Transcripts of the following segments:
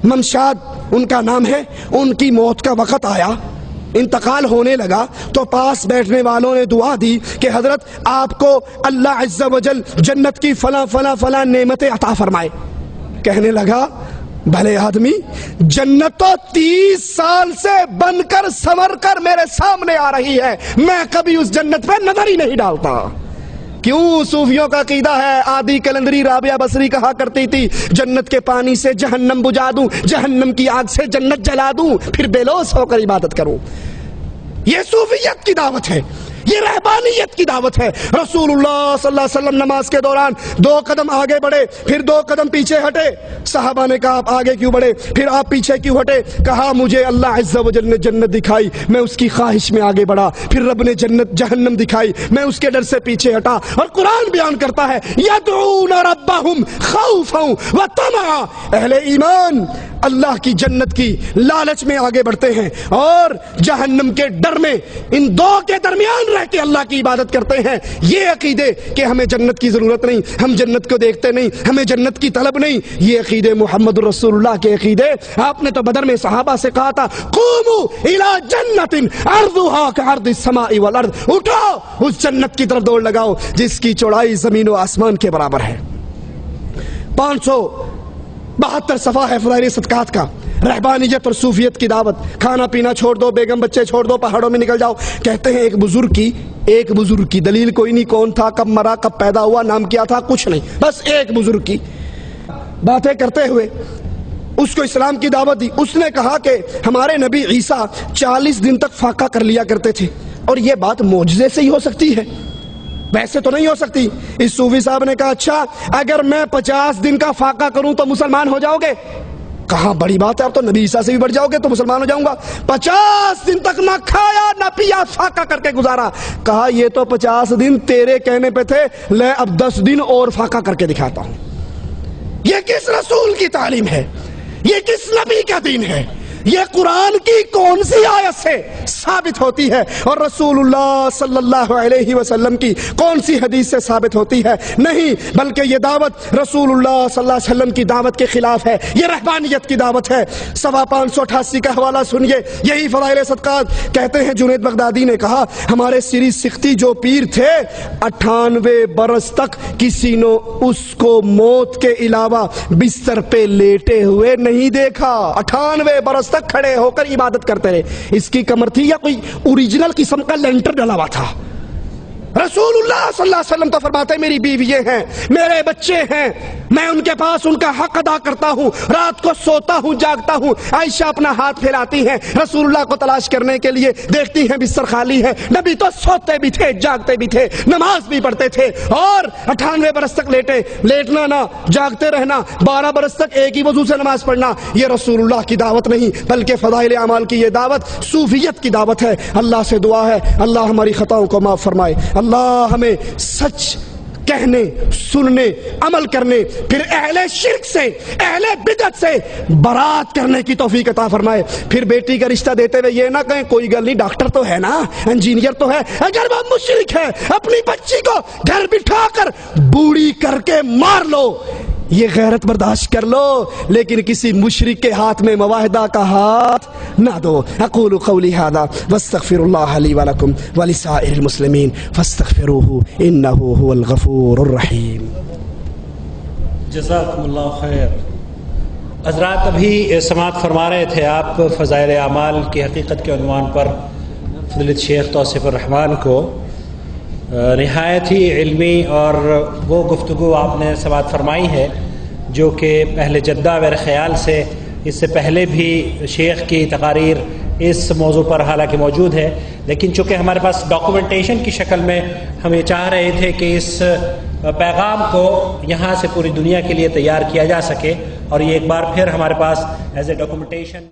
ممشاد ان کا نام ہے، ان کی موت کا وقت آیا، انتقال ہونے لگا تو پاس بیٹھنے والوں نے دعا دی کہ حضرت آپ کو اللہ عز و جل جنت کی فلاں فلاں فلاں نعمتیں عطا فرمائے۔ کہنے لگا بھلے آدمی، جنت تو 30 سال سے بن کر سنور کر میرے سامنے آ رہی ہے، میں کبھی اس جنت پہ نظر ہی نہیں ڈالتا۔ کیوں؟ صوفیوں کا عقیدہ ہے، آدی کلندری رابعہ بصری کہا کرتی تھی جنت کے پانی سے جہنم بجھا دوں، جہنم کی آگ سے جنت جلا دوں، پھر بے لوث ہو کر عبادت کروں۔ یہ صوفیت کی دعوت ہے، یہ رہبانیت کی دعوت ہے۔ رسول اللہ صلی اللہ علیہ وسلم نماز کے دوران 2 قدم آگے بڑھے، پھر 2 قدم پیچھے ہٹے۔ صحابہ نے کہا آپ آگے کیوں بڑھے، پھر آپ پیچھے کیوں ہٹے؟ کہا مجھے اللہ عز و جل نے جنت دکھائی، میں اس کی خواہش میں آگے بڑھا، پھر رب نے جہنم دکھائی، میں اس کے ڈر سے پیچھے ہٹا۔ اور قرآن بیان کرتا ہے یدعون ربہم خوفا وطمعا، اہل ایمان اللہ کی جنت کی لالچ میں آگے بڑھتے ہیں اور جہنم کے ڈر میں، ان 2 کے درمیان رہ کے اللہ کی عبادت کرتے ہیں۔ یہ عقیدے کہ ہمیں جنت کی ضرورت نہیں، ہم جنت کو دیکھتے نہیں، ہمیں جنت کی طلب نہیں، یہ عقیدے محمد رسول اللہ کے عقیدے۔ آپ نے تو بدر میں صحابہ سے کہا تھا قوموا الی جنت عرضھا کعرض السماء والارض، اٹھو اس جنت کی طرف دوڑ لگاؤ جس کی چوڑائی زمین و آسمان کے برابر ہے۔ 572 صفحہ ہے فضائل صدقات کا، رہبانیت اور صوفیت کی دعوت۔ کھانا پینا چھوڑ دو، بیگم بچے چھوڑ دو، پہاڑوں میں نکل جاؤ۔ کہتے ہیں ایک بزرگ کی دلیل کوئی نہیں، کون تھا، کب مرا، کب پیدا ہوا، نام کیا تھا، کچھ نہیں، بس ایک بزرگ کی باتیں کرتے ہوئے اس کو اسلام کی دعوت دی۔ اس نے کہا کہ ہمارے نبی عیسیٰ 40 دن تک فاقہ کر لیا کرتے تھے، اور یہ بات معجزے سے ہی ہو سکتی ہے، ویسے تو نہیں ہو سکتی۔ اس صوفی صاحب نے کہا اچھا اگر میں 50 دن کا فاقہ کروں تو مسلمان ہو جاؤ گے؟ کہا بڑی بات ہے، اب تو نبی عیسیٰ سے بھی بڑھ جاؤ گے تو مسلمان ہو جاؤں گا۔ 50 دن تک نہ کھایا نہ پیا، فاقہ کر کے گزارا۔ کہا یہ تو 50 دن تیرے کہنے پہ تھے، لے اب 10 دن اور فاقہ کر کے دکھاتا ہوں۔ یہ کس رسول کی تعلیم ہے؟ یہ کس نبی کا دین ہے؟ یہ قرآن کی کون سی آیت سے ثابت ہوتی ہے اور رسول اللہ صلی اللہ علیہ وسلم کی کون سی حدیث سے ثابت ہوتی ہے؟ نہیں، بلکہ یہ دعوت رسول اللہ صلی اللہ علیہ وسلم کی دعوت کے خلاف ہے، یہ رہبانیت کی دعوت ہے۔ 588 کا حوالہ سنیے، یہی فضائل صدقات کہتے ہیں جنید بغدادی نے کہا ہمارے سری سختی جو پیر تھے 98 برس تک کسی نے اس کو موت کے علاوہ بستر پہ لیٹے ہوئے نہیں دیکھا، 98 برس تک کھڑے ہو کر عبادت کرتے رہے۔ اس کی کمر تھی یا کوئی اوریجنل قسم کا لینٹر ڈلا ہوا تھا؟ رسول اللہ صلی اللہ علیہ وسلم تو فرماتے میری بیوییں ہیں، میرے بچے ہیں، میں ان کے پاس ان کا حق ادا کرتا ہوں، رات کو سوتا ہوں جاگتا ہوں۔ عائشہ اپنا ہاتھ پھیلاتی ہیں رسول اللہ کو تلاش کرنے کے لیے، دیکھتی ہیں بستر خالی ہے، نبی تو سوتے بھی تھے، جاگتے بھی تھے، نماز بھی پڑھتے تھے، اور 98 برس تک لیٹنا نہ، جاگتے رہنا، 12 برس تک ایک ہی وضو سے نماز پڑھنا، یہ رسول اللہ کی دعوت نہیں بلکہ فضائل اعمال کی یہ دعوت صوفیت کی دعوت ہے۔ اللہ سے دعا ہے اللہ ہماری خطاؤں کو معاف فرمائے، اللہ ہمیں سچ کہنے، سننے، عمل کرنے، پھر اہل شرک سے، اہل بدعت سے برات کرنے کی توفیق عطا فرمائے۔ پھر بیٹی کا رشتہ دیتے ہوئے یہ نہ کہیں کوئی گل نہیں، ڈاکٹر تو ہے نا، انجینئر تو ہے، اگر وہ مشرک ہے اپنی بچی کو گھر بٹھا کر بوڑھی کر کے مار لو، یہ غیرت برداشت کر لو، لیکن کسی مشرک کے ہاتھ میں معاہدہ کا ہاتھ نہ دو۔ اقول قولی ھذا واستغفر اللہ لی ولکم ولسائر المسلمین فاستغفروہ انہ هو الغفور الرحیم۔ جزاکم اللہ خیر۔ حضرات ابھی سماعت فرما رہے تھے آپ فضائل اعمال کی حقیقت کے عنوان پر فضیلت شیخ توصیف الرحمان کو، نہایت ہی علمی اور وہ گفتگو آپ نے سماعت فرمائی ہے جو کہ اہل جدہ میرے خیال سے اس سے پہلے بھی شیخ کی تقاریر اس موضوع پر حالانکہ موجود ہے، لیکن چونکہ ہمارے پاس ڈاکومنٹیشن کی شکل میں ہم یہ چاہ رہے تھے کہ اس پیغام کو یہاں سے پوری دنیا کے لیے تیار کیا جا سکے، اور یہ ایک بار پھر ہمارے پاس ایز اے ڈاکومنٹیشن۔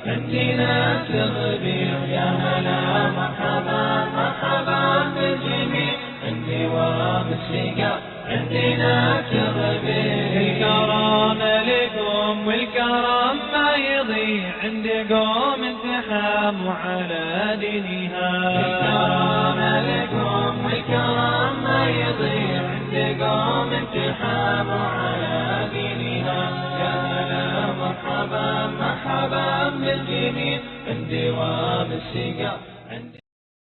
عندنا تغبير يا هلا مرحبا مرحبا بالجميع، عندي ومسلقة عندنا تغبير، الكرم لكم والكرم ما يضيع، عندي قوم انتحاموا على دينها، الكرم لكم والكرم ما يضيع، الجميل عندي وام السقا عندي